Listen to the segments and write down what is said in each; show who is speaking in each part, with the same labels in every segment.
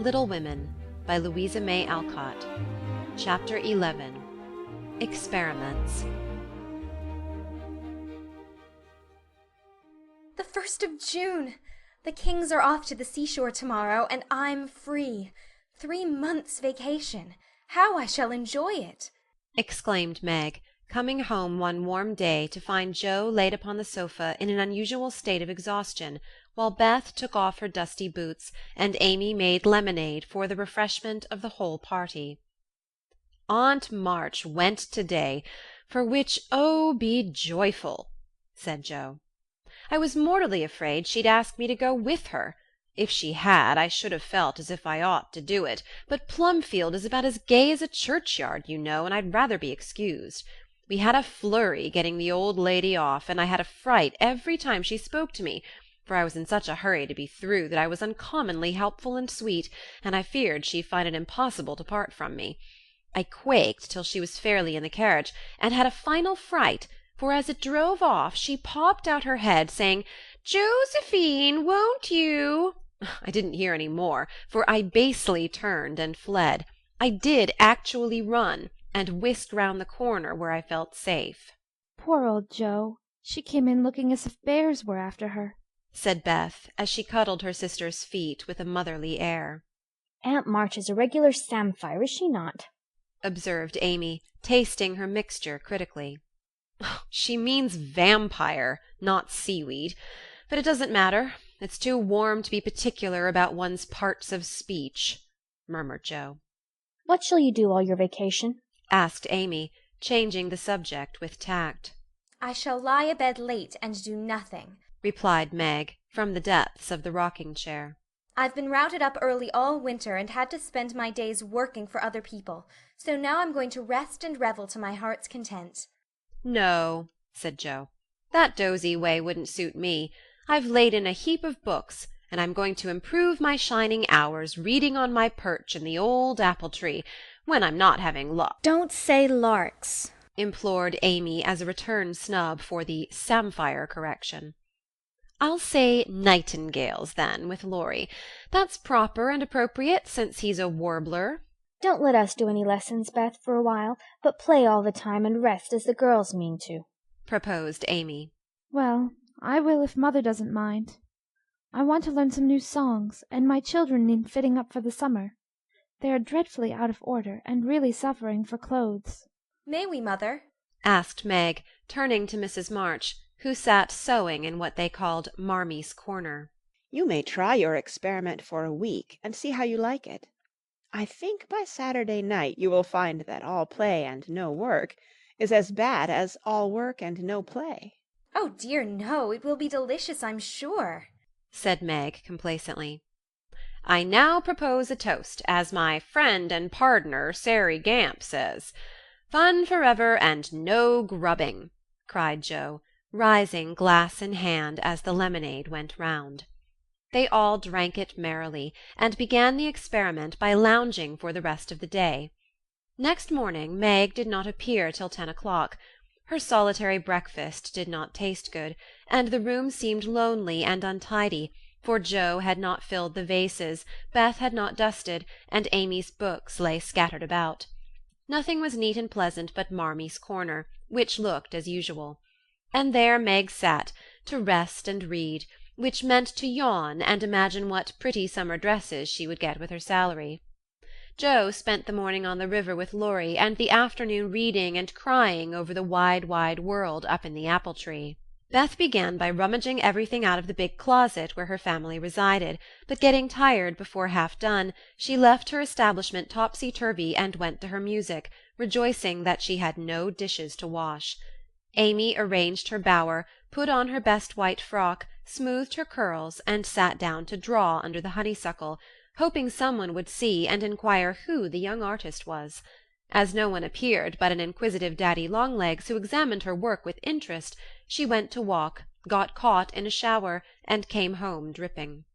Speaker 1: Little Women by Louisa May Alcott. Chapter 11. Experiments.
Speaker 2: The 1st of June! The Kings are off to the seashore tomorrow, and I'm free. 3 months' vacation. How I shall enjoy it!
Speaker 1: Exclaimed Meg, coming home one warm day to find Joe laid upon the sofa in an unusual state of exhaustion, while Beth took off her dusty boots, and Amy made lemonade for the refreshment of the whole party. "Aunt March went to-day, for which, oh, be joyful!" said Joe. "I was mortally afraid she'd ask me to go with her. If she had, I should have felt as if I ought to do it, but Plumfield is about as gay as a churchyard, you know, and I'd rather be excused. We had a flurry getting the old lady off, and I had a fright every time she spoke to me, for I was in such a hurry to be through that I was uncommonly helpful and sweet, and I feared she'd find it impossible to part from me. I quaked till she was fairly in the carriage, and had a final fright, for as it drove off she popped out her head, saying, 'Josephine, won't you?' I didn't hear any more, for I basely turned and fled. I did actually run, and whisked round the corner where I felt safe."
Speaker 3: "Poor old Jo! She came in looking as if bears were after her,"
Speaker 1: said Beth, as she cuddled her sister's feet with a motherly air.
Speaker 4: "Aunt March is a regular samphire, is she not?"
Speaker 1: observed Amy, tasting her mixture critically. "She means vampire, not seaweed. But it doesn't matter. It's too warm to be particular about one's parts of speech," murmured Joe.
Speaker 4: "What shall you do all your vacation?"
Speaker 1: asked Amy, changing the subject with tact.
Speaker 2: I shall lie abed late and do nothing,
Speaker 1: replied Meg, from the depths of the rocking-chair.
Speaker 2: I've been routed up early all winter and had to spend my days working for other people, so now I'm going to rest and revel to my heart's content.
Speaker 1: "No," said Joe, "that dozy way wouldn't suit me. I've laid in a heap of books, and I'm going to improve my shining hours reading on my perch in the old apple-tree, when I'm not having luck."
Speaker 2: Don't say larks,
Speaker 1: implored Amy as a return snub for the samphire correction. "I'll say nightingales, then, with Laurie. That's proper and appropriate, since he's a warbler."
Speaker 4: "Don't let us do any lessons, Beth, for a while, but play all the time and rest as the girls mean to," proposed
Speaker 1: Amy.
Speaker 3: "Well, I will if Mother doesn't mind. I want to learn some new songs, and my children need fitting up for the summer. They are dreadfully out of order, and really suffering for clothes."
Speaker 2: May we, Mother?
Speaker 1: asked Meg, turning to Mrs. March, who sat sewing in what they called Marmee's corner.
Speaker 5: "You may try your experiment for a week and see how you like it. I think by Saturday night you will find that all play and no work is as bad as all work and no play."
Speaker 2: Oh dear, no, it will be delicious, I'm sure,
Speaker 1: said Meg complacently. "I now propose a toast, as my friend and pardner, Sary Gamp, says. Fun forever and no grubbing," cried Joe, rising glass in hand as the lemonade went round. They all drank it merrily, and began the experiment by lounging for the rest of the day. Next morning Meg did not appear till 10 o'clock. Her solitary breakfast did not taste good, and the room seemed lonely and untidy, for Joe had not filled the vases, Beth had not dusted, and Amy's books lay scattered about. Nothing was neat and pleasant but Marmee's corner, which looked as usual. And there Meg sat, to rest and read, which meant to yawn and imagine what pretty summer dresses she would get with her salary. Joe spent the morning on the river with Laurie, and the afternoon reading and crying over the wide, wide world up in the apple-tree. Beth began by rummaging everything out of the big closet where her family resided, but getting tired before half done, she left her establishment topsy-turvy and went to her music, rejoicing that she had no dishes to wash. Amy arranged her bower, put on her best white frock, smoothed her curls, and sat down to draw under the honeysuckle, hoping someone would see and inquire who the young artist was. As no one appeared but an inquisitive Daddy-long-legs who examined her work with interest, she went to walk, got caught in a shower, and came home dripping.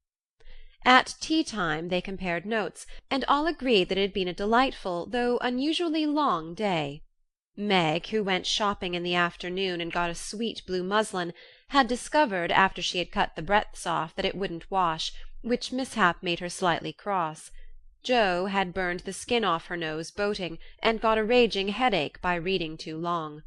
Speaker 1: At tea-time they compared notes, and all agreed that it had been a delightful, though unusually long day. Meg, who went shopping in the afternoon and got a sweet blue muslin, had discovered, after she had cut the breadths off, that it wouldn't wash, which mishap made her slightly cross. Jo had burned the skin off her nose boating, and got a raging headache by reading too long.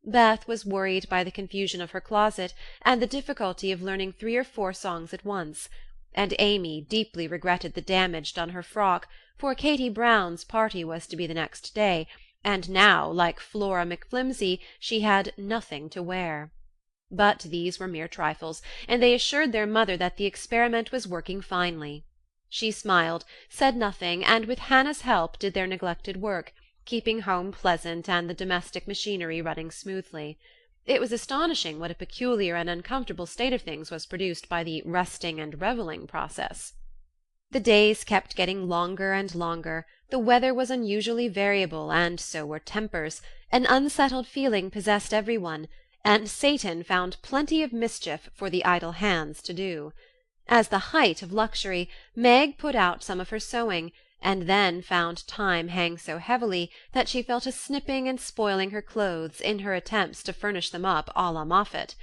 Speaker 1: Beth was worried by the confusion of her closet and the difficulty of learning 3 or 4 songs at once, and Amy deeply regretted the damage done her frock, for Katy Brown's party was to be the next day, and now, like Flora McFlimsy, she had nothing to wear. But these were mere trifles, and they assured their mother that the experiment was working finely. She smiled, said nothing, and with Hannah's help did their neglected work, keeping home pleasant and the domestic machinery running smoothly. It was astonishing what a peculiar and uncomfortable state of things was produced by the resting and revelling process. The days kept getting longer and longer, the weather was unusually variable, and so were tempers. An unsettled feeling possessed every one, and Satan found plenty of mischief for the idle hands to do. As the height of luxury, Meg put out some of her sewing, and then found time hang so heavily that she fell to snipping and spoiling her clothes in her attempts to furnish them up à la Moffat.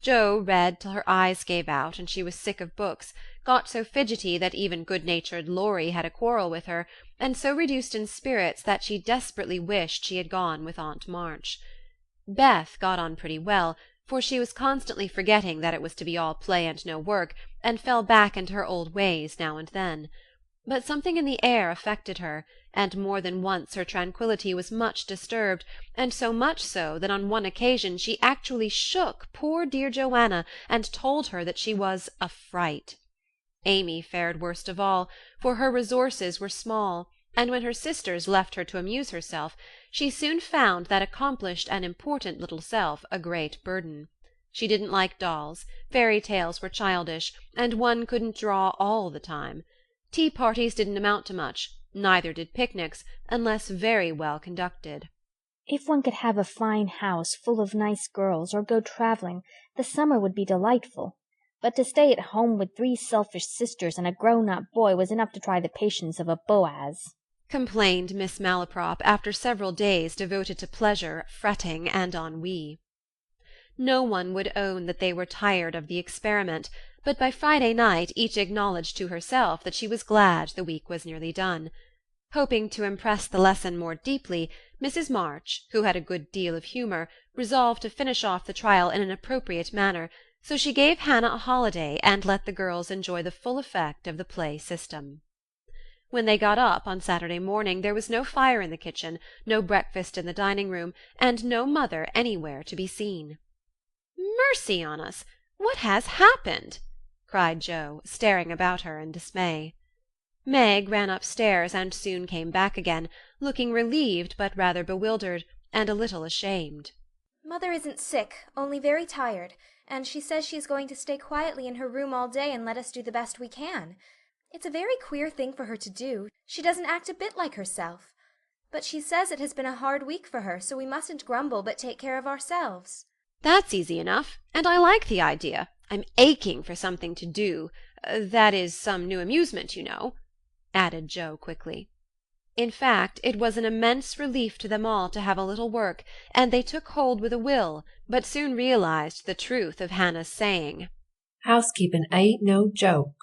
Speaker 1: Jo read till her eyes gave out and she was sick of books, got so fidgety that even good-natured Laurie had a quarrel with her, and so reduced in spirits that she desperately wished she had gone with Aunt March. Beth got on pretty well, for she was constantly forgetting that it was to be all play and no work, and fell back into her old ways now and then. But something in the air affected her, and more than once her tranquillity was much disturbed, and so much so that on one occasion she actually shook poor dear Joanna and told her that she was a fright. Amy fared worst of all, for her resources were small, and when her sisters left her to amuse herself, she soon found that accomplished and important little self a great burden. She didn't like dolls, fairy tales were childish, and one couldn't draw all the time. Tea parties didn't amount to much, neither did picnics, unless very well conducted.
Speaker 4: If one could have a fine house full of nice girls, or go travelling, the summer would be delightful. But to stay at home with 3 selfish sisters and a grown-up boy was enough to try the patience of a Boaz,
Speaker 1: complained Miss Malaprop after several days devoted to pleasure, fretting, and ennui. No one would own that they were tired of the experiment, but by Friday night each acknowledged to herself that she was glad the week was nearly done. Hoping to impress the lesson more deeply, Mrs. March, who had a good deal of humour, resolved to finish off the trial in an appropriate manner, so she gave Hannah a holiday and let the girls enjoy the full effect of the play system. When they got up on Saturday morning there was no fire in the kitchen, no breakfast in the dining-room, and no mother anywhere to be seen. "Mercy on us! What has happened?" cried Jo, staring about her in dismay. Meg ran upstairs and soon came back again, looking relieved but rather bewildered, and a little ashamed.
Speaker 2: Mother isn't sick, only very tired, and she says she is going to stay quietly in her room all day and let us do the best we can. It's a very queer thing for her to do. She doesn't act a bit like herself. But she says it has been a hard week for her, so we mustn't grumble but take care of ourselves.
Speaker 1: That's easy enough, and I like the idea. I'm aching for something to do. That is, some new amusement, you know," added Jo quickly. In fact, it was an immense relief to them all to have a little work, and they took hold with a will, but soon realized the truth of Hannah's saying,
Speaker 6: "Housekeeping ain't no joke."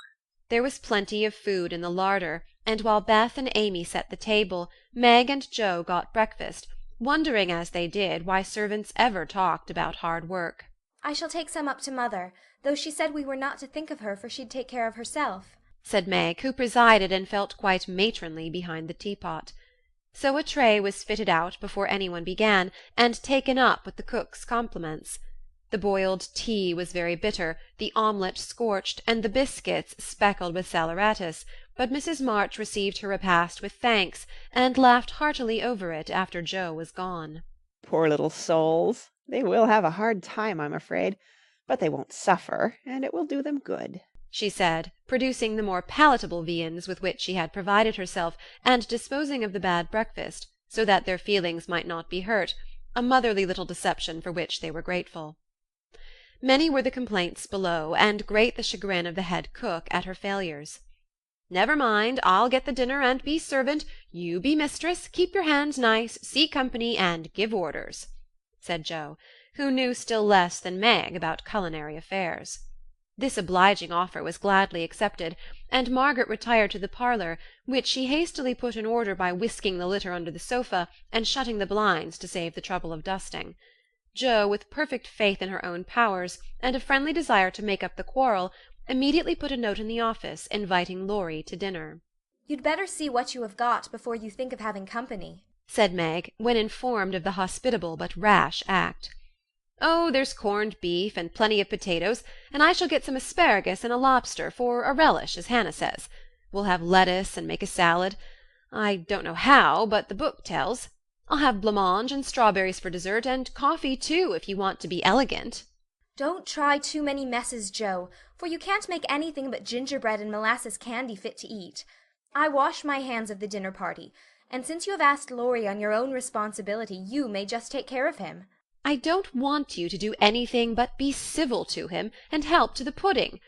Speaker 1: There was plenty of food in the larder, and while Beth and Amy set the table, Meg and Jo got breakfast, wondering as they did why servants ever talked about hard work.
Speaker 2: I shall take some up to Mother, though she said we were not to think of her, for she'd take care of herself,
Speaker 1: said Meg, who presided and felt quite matronly behind the teapot. So a tray was fitted out before anyone began, and taken up with the cook's compliments. The boiled tea was very bitter, the omelette scorched, and the biscuits speckled with saleratus, but Mrs. March received her repast with thanks, and laughed heartily over it after Jo was gone.
Speaker 5: Poor little souls! They will have a hard time, I'm afraid, but they won't suffer, and it will do them good,
Speaker 1: she said, producing the more palatable viands with which she had provided herself, and disposing of the bad breakfast, so that their feelings might not be hurt, a motherly little deception for which they were grateful. Many were the complaints below, and great the chagrin of the head cook at her failures. "Never mind, I'll get the dinner and be servant. You be mistress, keep your hands nice, see company, and give orders," said Jo, who knew still less than Meg about culinary affairs. This obliging offer was gladly accepted, and Margaret retired to the parlour, which she hastily put in order by whisking the litter under the sofa and shutting the blinds to save the trouble of dusting. Jo, with perfect faith in her own powers, and a friendly desire to make up the quarrel, immediately put a note in the office inviting Laurie to dinner.
Speaker 2: "You'd better see what you have got before you think of having company,"
Speaker 1: said Meg, when informed of the hospitable but rash act. "Oh, there's corned beef and plenty of potatoes, and I shall get some asparagus and a lobster for a relish, as Hannah says. We'll have lettuce and make a salad. I don't know how, but the book tells. I'll have blancmange and strawberries for dessert, and coffee too, if you want to be elegant."
Speaker 2: "Don't try too many messes, Jo, for you can't make anything but gingerbread and molasses candy fit to eat. I wash my hands of the dinner party, and since you have asked Laurie on your own responsibility, you may just take care of him."
Speaker 1: "I don't want you to do anything but be civil to him, and help to the pudding.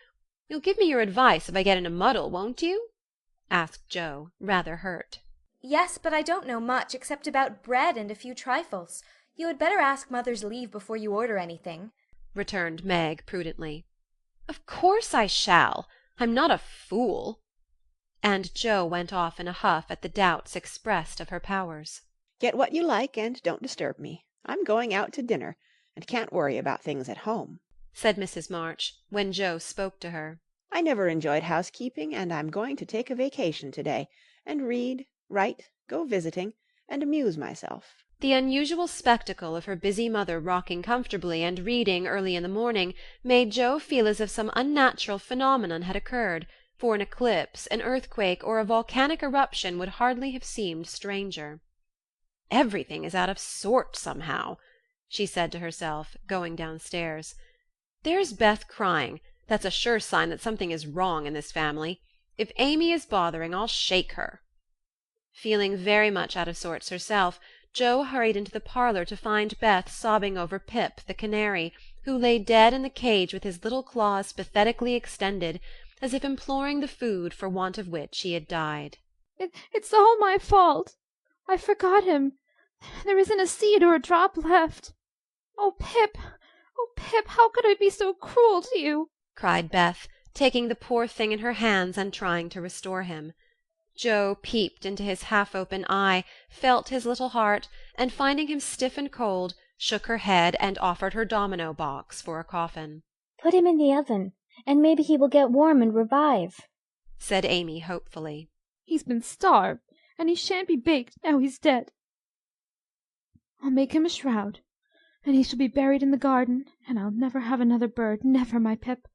Speaker 1: You'll give me your advice if I get in a muddle, won't you?" asked Jo, rather hurt.
Speaker 2: "Yes, but I don't know much, except about bread and a few trifles. You had better ask Mother's leave before you order anything,"
Speaker 1: returned Meg prudently. "Of course I shall. I'm not a fool." And Jo went off in a huff at the doubts expressed of her powers.
Speaker 5: Get what you like and don't disturb me. I'm going out to dinner, and can't worry about things at home,"
Speaker 1: said Mrs. March, when Jo spoke to her.
Speaker 5: "I never enjoyed housekeeping, and I'm going to take a vacation today, and read, write, go visiting, and amuse myself."
Speaker 1: The unusual spectacle of her busy mother rocking comfortably and reading early in the morning made Jo feel as if some unnatural phenomenon had occurred, for an eclipse, an earthquake, or a volcanic eruption would hardly have seemed stranger. "Everything is out of sort somehow," she said to herself, going downstairs. "There's Beth crying. That's a sure sign that something is wrong in this family. If Amy is bothering, I'll shake her." Feeling very much out of sorts herself, Jo hurried into the parlour to find Beth sobbing over Pip, the canary, who lay dead in the cage with his little claws pathetically extended, as if imploring the food for want of which he had died.
Speaker 3: It's all my fault. I forgot him. There isn't a seed or a drop left. Oh, Pip! Oh, Pip, how could I be so cruel to you?"
Speaker 1: cried Beth, taking the poor thing in her hands and trying to restore him. Jo peeped into his half-open eye, felt his little heart, and finding him stiff and cold, shook her head and offered her domino box for a coffin.
Speaker 4: "Put him in the oven, and maybe he will get warm and revive,"
Speaker 1: said Amy hopefully.
Speaker 3: "He's been starved, and he shan't be baked now he's dead. I'll make him a shroud, and he shall be buried in the garden, and I'll never have another bird, never, my Pip,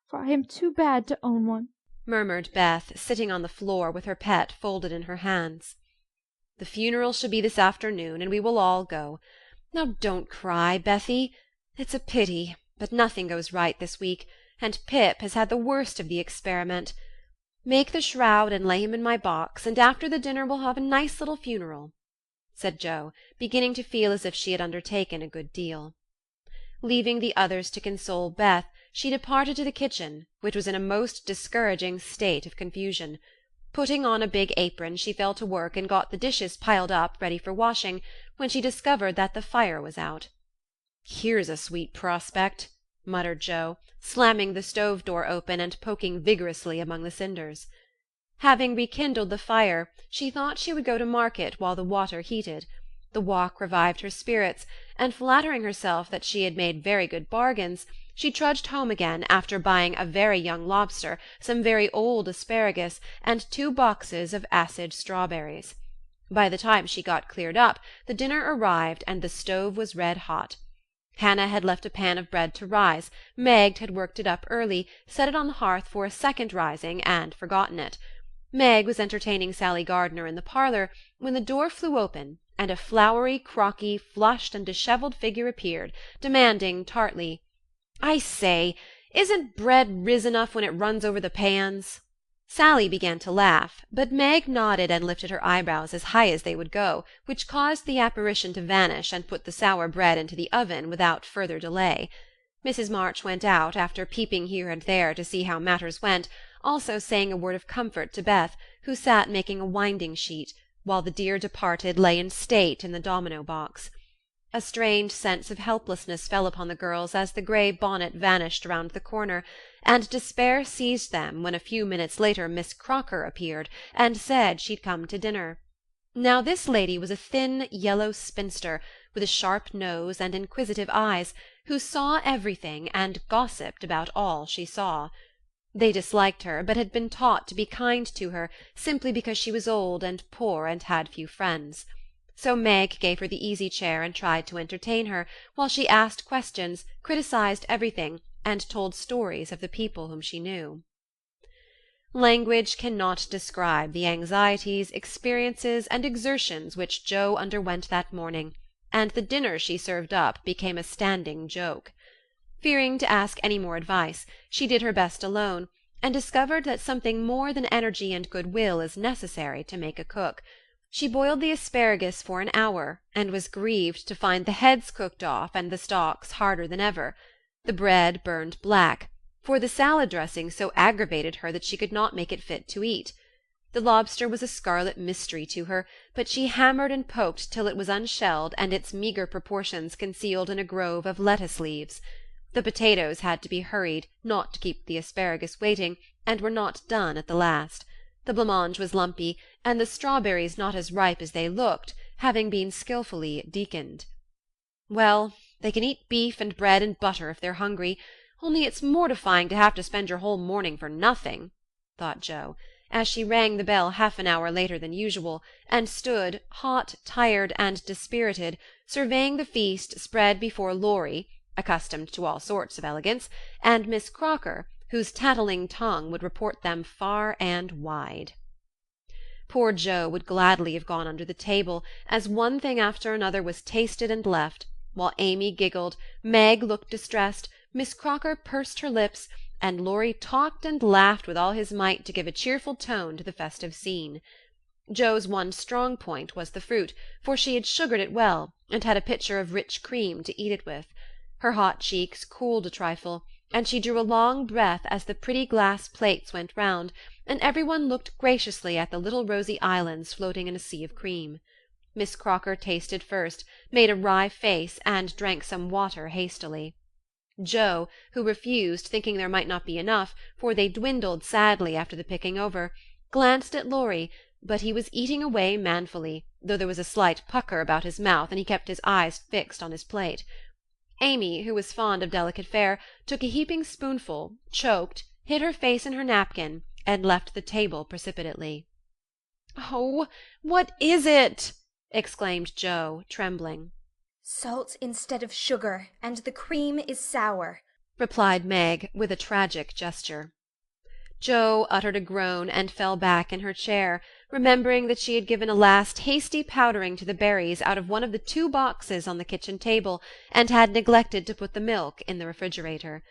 Speaker 3: for I am too bad to own one,"
Speaker 1: murmured Beth, sitting on the floor with her pet folded in her hands. "The funeral shall be this afternoon, and we will all go. Now don't cry, Bethy. It's a pity, but nothing goes right this week, and Pip has had the worst of the experiment. Make the shroud and lay him in my box, and after the dinner we'll have a nice little funeral," said Jo, beginning to feel as if she had undertaken a good deal. Leaving the others to console Beth, she departed to the kitchen, which was in a most discouraging state of confusion. Putting on a big apron, she fell to work and got the dishes piled up ready for washing, when she discovered that the fire was out. "Here's a sweet prospect," muttered Jo, slamming the stove door open and poking vigorously among the cinders. Having rekindled the fire, she thought she would go to market while the water heated. The walk revived her spirits, and flattering herself that she had made very good bargains, she trudged home again after buying a very young lobster, some very old asparagus, and 2 boxes of acid strawberries. By the time she got cleared up, the dinner arrived, and the stove was red hot. Hannah had left a pan of bread to rise, Meg had worked it up early, set it on the hearth for a second rising, and forgotten it. Meg was entertaining Sally Gardner in the parlour, when the door flew open, and a floury, crocky, flushed, and dishevelled figure appeared, demanding tartly, "I say, isn't bread riz enough when it runs over the pans?" Sally began to laugh, but Meg nodded and lifted her eyebrows as high as they would go, which caused the apparition to vanish and put the sour bread into the oven without further delay. Mrs. March went out, after peeping here and there to see how matters went, also saying a word of comfort to Beth, who sat making a winding-sheet, while the dear departed lay in state in the domino box. A strange sense of helplessness fell upon the girls as the grey bonnet vanished round the corner, and despair seized them when a few minutes later Miss Crocker appeared and said she'd come to dinner. Now this lady was a thin yellow spinster, with a sharp nose and inquisitive eyes, who saw everything and gossiped about all she saw. They disliked her, but had been taught to be kind to her, simply because she was old and poor and had few friends. So Meg gave her the easy chair and tried to entertain her, while she asked questions, criticized everything, and told stories of the people whom she knew. Language cannot describe the anxieties, experiences, and exertions which Jo underwent that morning, and the dinner she served up became a standing joke. Fearing to ask any more advice, she did her best alone, and discovered that something more than energy and good-will is necessary to make a cook. She boiled the asparagus for an hour, and was grieved to find the heads cooked off and the stalks harder than ever. The bread burned black, for the salad dressing so aggravated her that she could not make it fit to eat. The lobster was a scarlet mystery to her, but she hammered and poked till it was unshelled and its meagre proportions concealed in a grove of lettuce leaves. The potatoes had to be hurried, not to keep the asparagus waiting, and were not done at the last. The blancmange was lumpy, and the strawberries not as ripe as they looked, having been skilfully deaconed. Well, they can eat beef and bread and butter if they're hungry, only it's mortifying to have to spend your whole morning for nothing, thought Jo, as she rang the bell half an hour later than usual, and stood, hot, tired, and dispirited, surveying the feast spread before Laurie, accustomed to all sorts of elegance, and Miss Crocker, whose tattling tongue would report them far and wide. Poor Jo would gladly have gone under the table, as one thing after another was tasted and left, while Amy giggled, Meg looked distressed, Miss Crocker pursed her lips, and Laurie talked and laughed with all his might to give a cheerful tone to the festive scene. Jo's one strong point was the fruit, for she had sugared it well, and had a pitcher of rich cream to eat it with. Her hot cheeks cooled a trifle, and she drew a long breath as the pretty glass plates went round, and every one looked graciously at the little rosy islands floating in a sea of cream. Miss Crocker tasted first, made a wry face, and drank some water hastily. Jo, who refused, thinking there might not be enough, for they dwindled sadly after the picking over, glanced at Laurie, but he was eating away manfully, though there was a slight pucker about his mouth, and he kept his eyes fixed on his plate. Amy, who was fond of delicate fare, took a heaping spoonful, choked, hid her face in her napkin, and left the table precipitately. "Oh, what is it?" exclaimed Jo, trembling.
Speaker 2: "Salt instead of sugar, and the cream is sour,"
Speaker 1: replied Meg, with a tragic gesture. Jo uttered a groan and fell back in her chair, remembering that she had given a last hasty powdering to the berries out of one of the 2 boxes on the kitchen table, and had neglected to put the milk in the refrigerator.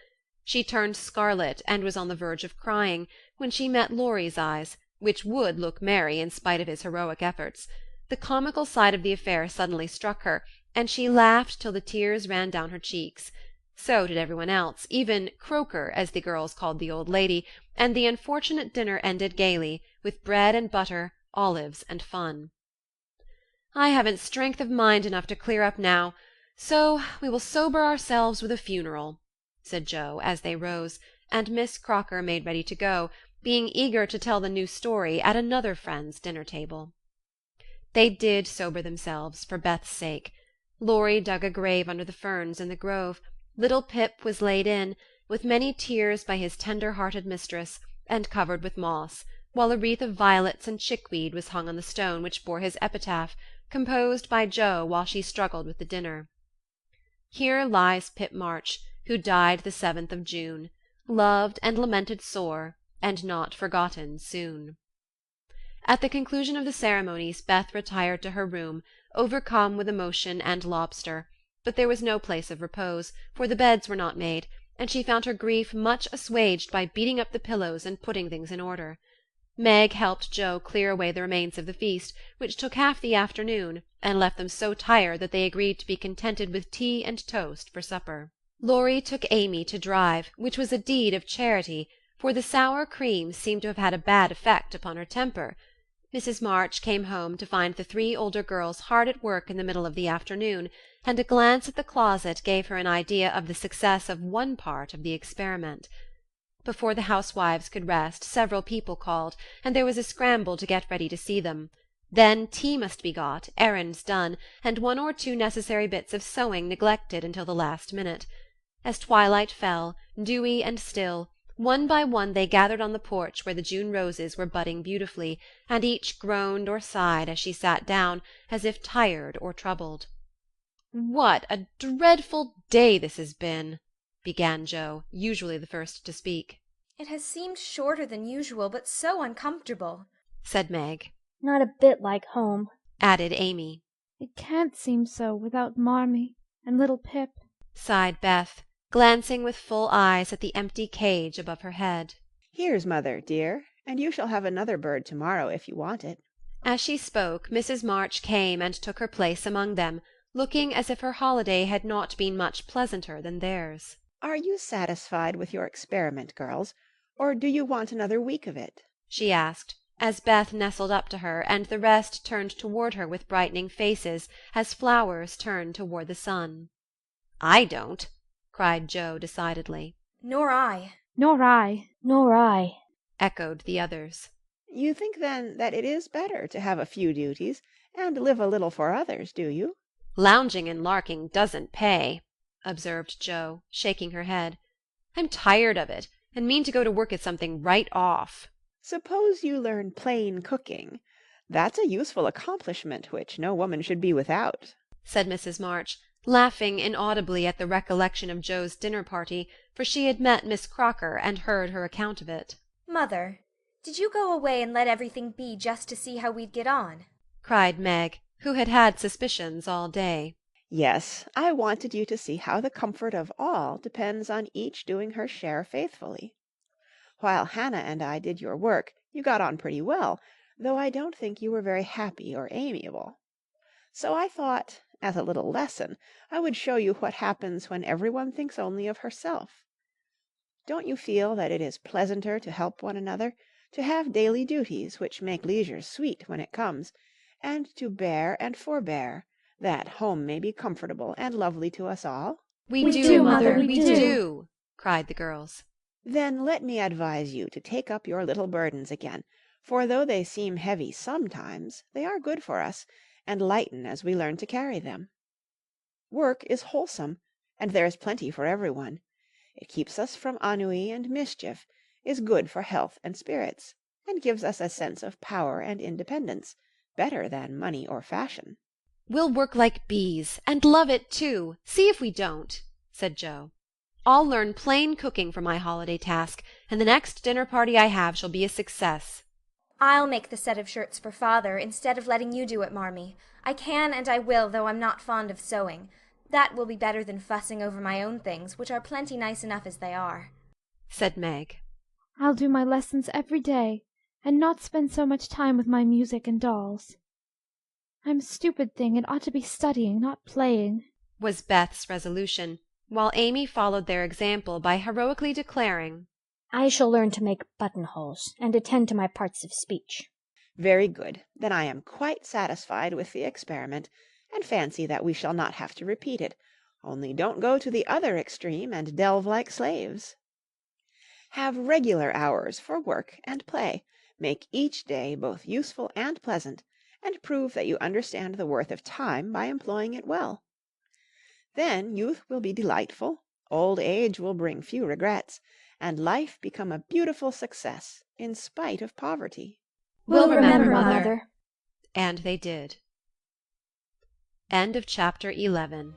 Speaker 1: She turned scarlet and was on the verge of crying, when she met Laurie's eyes, which would look merry in spite of his heroic efforts. The comical side of the affair suddenly struck her, and she laughed till the tears ran down her cheeks. So did everyone else, even Croker, as the girls called the old lady, and the unfortunate dinner ended gaily, with bread and butter, olives, and fun. "I haven't strength of mind enough to clear up now, so we will sober ourselves with a funeral," said Jo, as they rose, and Miss Crocker made ready to go, being eager to tell the new story at another friend's dinner-table. They did sober themselves, for Beth's sake. Laurie dug a grave under the ferns in the grove. Little Pip was laid in, with many tears by his tender-hearted mistress, and covered with moss, while a wreath of violets and chickweed was hung on the stone which bore his epitaph, composed by Jo while she struggled with the dinner. "Here lies Pip March, who died the 7th of June, loved and lamented sore, and not forgotten soon." At the conclusion of the ceremonies Beth retired to her room, overcome with emotion and lobster, but there was no place of repose, for the beds were not made, and she found her grief much assuaged by beating up the pillows and putting things in order. Meg helped Jo clear away the remains of the feast, which took half the afternoon, and left them so tired that they agreed to be contented with tea and toast for supper. Laurie took Amy to drive, which was a deed of charity, for the sour cream seemed to have had a bad effect upon her temper. Mrs. March came home to find the 3 older girls hard at work in the middle of the afternoon, and a glance at the closet gave her an idea of the success of one part of the experiment. Before the housewives could rest, several people called, and there was a scramble to get ready to see them. Then tea must be got, errands done, and 1 or 2 necessary bits of sewing neglected until the last minute. As twilight fell, dewy and still, one by one they gathered on the porch where the June roses were budding beautifully, and each groaned or sighed as she sat down, as if tired or troubled. "What a dreadful day this has been!" began Jo, usually the first to speak.
Speaker 2: It has seemed shorter than usual, but so uncomfortable,
Speaker 1: said Meg.
Speaker 4: Not a bit like home,
Speaker 1: added Amy.
Speaker 3: It can't seem so without Marmee and little Pip,
Speaker 1: sighed Beth, glancing with full eyes at the empty cage above her head.
Speaker 5: Here's mother, dear, and you shall have another bird tomorrow if you want it.
Speaker 1: As she spoke, Mrs. March came and took her place among them, looking as if her holiday had not been much pleasanter than theirs.
Speaker 5: Are you satisfied with your experiment, girls, or do you want another week of it?
Speaker 1: she asked, as Beth nestled up to her, and the rest turned toward her with brightening faces, as flowers turn toward the sun. "I don't," cried Jo decidedly.
Speaker 2: Nor I.
Speaker 3: Nor I.
Speaker 4: Nor I,
Speaker 1: echoed the others.
Speaker 5: You think, then, that it is better to have a few duties, and live a little for others, do you?
Speaker 1: Lounging and larking doesn't pay, observed Jo, shaking her head. I'm tired of it, and mean to go to work at something right off.
Speaker 5: Suppose you learn plain cooking. That's a useful accomplishment which no woman should be without,
Speaker 1: said Mrs. March, laughing inaudibly at the recollection of Jo's dinner party, for she had met Miss Crocker and heard her account of it.
Speaker 2: Mother, did you go away and let everything be just to see how we'd get on?
Speaker 1: cried Meg, who had had suspicions all day.
Speaker 5: Yes, I wanted you to see how the comfort of all depends on each doing her share faithfully. While Hannah and I did your work, you got on pretty well, though I don't think you were very happy or amiable. So I thought, as a little lesson, I would show you what happens when everyone thinks only of herself. Don't you feel that it is pleasanter to help one another, to have daily duties which make leisure sweet when it comes, and to bear and forbear, that home may be comfortable and lovely to us all?
Speaker 1: We do, Mother, we do, cried the girls.
Speaker 5: Then let me advise you to take up your little burdens again, for though they seem heavy sometimes, they are good for us, and lighten as we learn to carry them. Work is wholesome, and there is plenty for everyone. It keeps us from ennui and mischief, is good for health and spirits, and gives us a sense of power and independence, better than money or fashion.
Speaker 1: We'll work like bees, and love it too. See if we don't, said Jo. I'll learn plain cooking for my holiday task, and the next dinner party I have shall be a success.
Speaker 2: I'll make the set of shirts for Father, instead of letting you do it, Marmee. I can and I will, though I'm not fond of sewing. That will be better than fussing over my own things, which are plenty nice enough as they are,
Speaker 1: said Meg.
Speaker 3: I'll do my lessons every day, and not spend so much time with my music and dolls. I'm a stupid thing and ought to be studying, not playing,
Speaker 1: was Beth's resolution, while Amy followed their example by heroically declaring,
Speaker 4: I shall learn to make buttonholes and attend to my parts of speech.
Speaker 5: Very good. Then I am quite satisfied with the experiment, and fancy that we shall not have to repeat it. Only don't go to the other extreme and delve like slaves. Have regular hours for work and play. Make each day both useful and pleasant, and prove that you understand the worth of time by employing it well. Then youth will be delightful, old age will bring few regrets, and life become a beautiful success in spite of poverty.
Speaker 3: We'll remember, Mother.
Speaker 1: And they did. End of chapter 11.